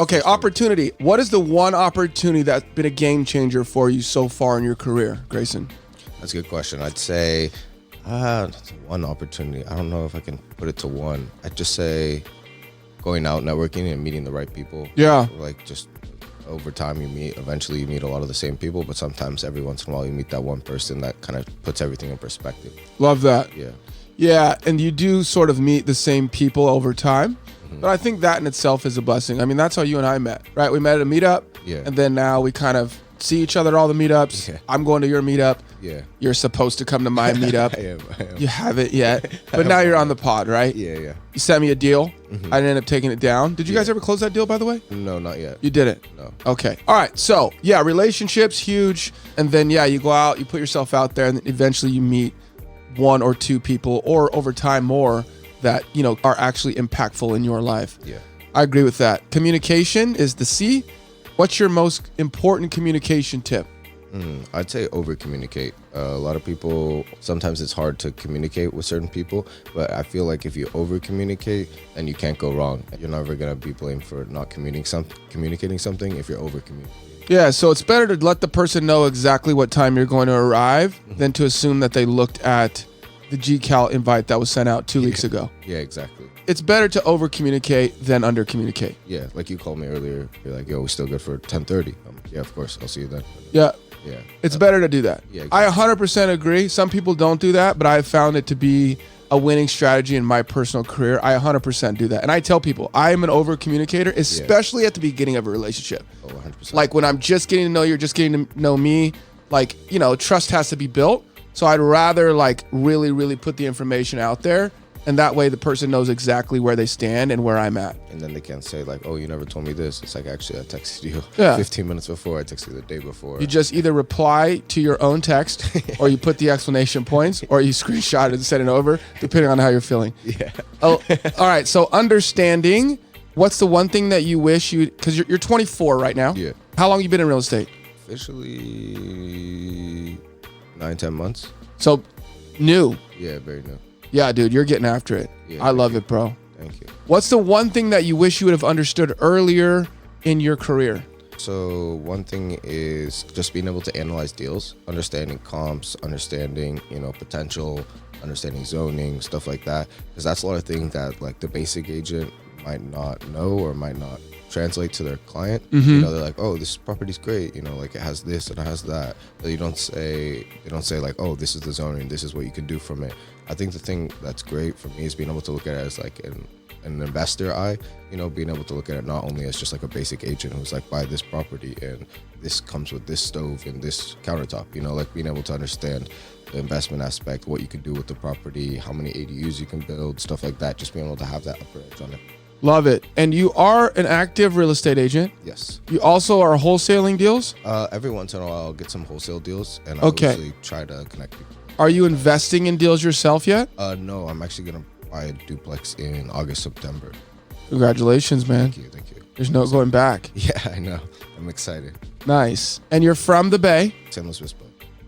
Okay, opportunity. What is the one opportunity that's been a game changer for you so far in your career, Grayson? That's a good question. I'd say that's one opportunity. I don't know if I can put it to one. I'd just say going out, networking, and meeting the right people. Yeah. Like just over time, eventually you meet a lot of the same people, but sometimes every once in a while you meet that one person that kind of puts everything in perspective. Love that. Yeah. Yeah, and you do sort of meet the same people over time. But I think that in itself is a blessing. I mean, that's how you and I met, right? We met at a meetup, and then now we kind of see each other at all the meetups. Yeah. I'm going to your meetup. Yeah. You're supposed to come to my meetup. I am. You haven't yet, but now you're on the pod, right? Yeah. You sent me a deal. I didn't end up taking it down. Did you guys ever close that deal, by the way? No, not yet. You didn't? No. Okay. All right. So, yeah, relationships, huge. And then, yeah, you go out, you put yourself out there, and then eventually you meet one or two people, or over time more, that, you know, are actually impactful in your life. Yeah. I agree with that. Communication is the C. What's your most important communication tip? I'd say over communicate. A lot of people, sometimes it's hard to communicate with certain people, but I feel like if you over communicate, then you can't go wrong. You're never going to be blamed for not communicating something if you're over communicating. Yeah, so it's better to let the person know exactly what time you're going to arrive than to assume that they looked at the GCal invite that was sent out 2 weeks ago. Yeah, exactly. It's better to over communicate than under communicate. Yeah, like you called me earlier. You're like, yo, we still good for 10:30. Yeah, of course. I'll see you then. Yeah. Yeah. It's better to do that. Yeah, exactly. I 100% agree. Some people don't do that, but I've found it to be a winning strategy in my personal career. I 100% do that. And I tell people, I am an over communicator, especially at the beginning of a relationship. Oh, 100%. Like when I'm just getting to know you, you're just getting to know me, like, you know, trust has to be built. So I'd rather like really, really put the information out there. And that way the person knows exactly where they stand and where I'm at. And then they can't say like, oh, you never told me this. It's like, actually, I texted you 15 minutes before. I texted you the day before. You just either reply to your own text or you put the explanation points or you screenshot it and send it over, depending on how you're feeling. Yeah. Oh, all right. So understanding, what's the one thing that you wish you, because you're 24 right now. Yeah. How long you been in real estate? Officially 9-10 months. So new. Yeah, very new. Yeah, dude, you're getting after it. Yeah, I love it, bro. Thank you. What's the one thing that you wish you would have understood earlier in your career? So one thing is just being able to analyze deals, understanding comps, understanding, you know, potential, understanding zoning, stuff like that. Because that's a lot of things that like the basic agent might not know or might not translate to their client. You know, they're like, oh, this property's great, you know, like it has this and it has that. But they don't say like, oh, this is the zoning, this is what you can do from it. I think the thing that's great for me is being able to look at it as like an investor eye, you know, being able to look at it not only as just like a basic agent who's like, buy this property and this comes with this stove and this countertop, you know, like being able to understand the investment aspect, what you can do with the property, how many ADUs you can build, stuff like that, just being able to have that upper edge on it. Love it. And you are an active real estate agent. Yes. You also are wholesaling deals? Every once in a while I'll get some wholesale deals and I'll usually try to connect people. Are you investing in deals yourself yet? No, I'm actually going to buy a duplex in August, September. Congratulations, man. Thank you. There's no going back. Yeah, I know. I'm excited. Nice. And you're from the Bay? San Luis Obispo.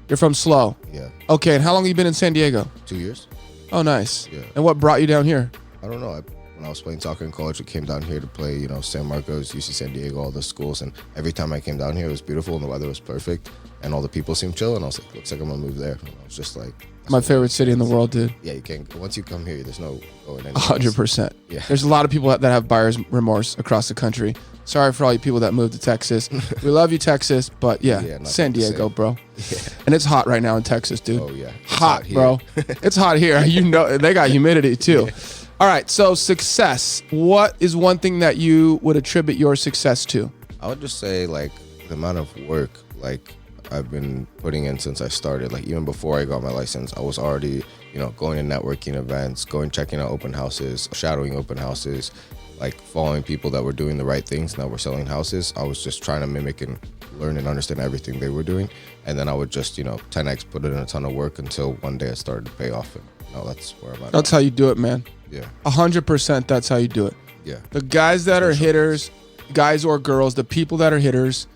You're from SLO? Yeah. Okay, and how long have you been in San Diego? 2 years. Oh, nice. Yeah. And what brought you down here? I don't know. When I was playing soccer in college, we came down here to play, you know, San Marcos, UC San Diego, all the schools. And every time I came down here, it was beautiful and the weather was perfect. And all the people seemed chill. And I was like, looks like I'm going to move there. And I was just like... My favorite city in the world, dude. Yeah, you can't... Once you come here, there's no going anywhere. 100%. Yeah. There's a lot of people that have buyer's remorse across the country. Sorry for all you people that moved to Texas. We love you, Texas. But yeah San Diego, bro. Yeah. And it's hot right now in Texas, dude. Oh, yeah. It's hot bro. It's hot here. You know, they got humidity too. Yeah. All right, so success. What is one thing that you would attribute your success to? I would just say like the amount of work like I've been putting in since I started. Like even before I got my license, I was already, you know, going to networking events, checking out open houses, shadowing open houses, like following people that were doing the right things and that were selling houses. I was just trying to mimic and learn and understand everything they were doing. And then I would just, you know, 10x put in a ton of work until one day it started to pay off. And now that's where I'm at. That's how you do it, man. Yeah. 100% that's how you do it. Yeah. The guys that are hitters, guys or girls, the people that are hitters,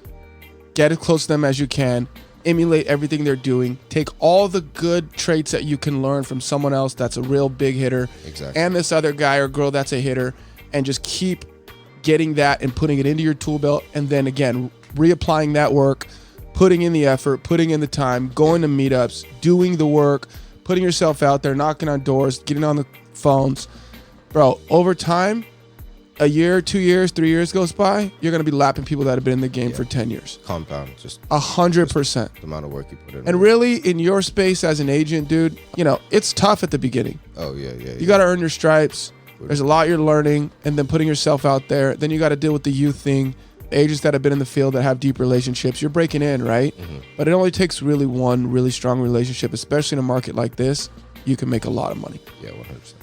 get as close to them as you can, emulate everything they're doing, take all the good traits that you can learn from someone else that's a real big hitter, Exactly. and this other guy or girl that's a hitter, and just keep getting that and putting it into your tool belt, and then again, reapplying that work, putting in the effort, putting in the time, going to meetups, doing the work, putting yourself out there, knocking on doors, getting on the phones. Bro, over time, a year, 2 years, 3 years goes by, you're going to be lapping people that have been in the game for 10 years. Compound, just 100%. The amount of work you put in. And really, in your space as an agent, dude, you know, it's tough at the beginning. Oh, yeah. You got to earn your stripes. There's a lot you're learning, and then putting yourself out there. Then you got to deal with the youth thing, agents that have been in the field that have deep relationships. You're breaking in, right? Mm-hmm. But it only takes really one really strong relationship, especially in a market like this. You can make a lot of money. Yeah, 100%.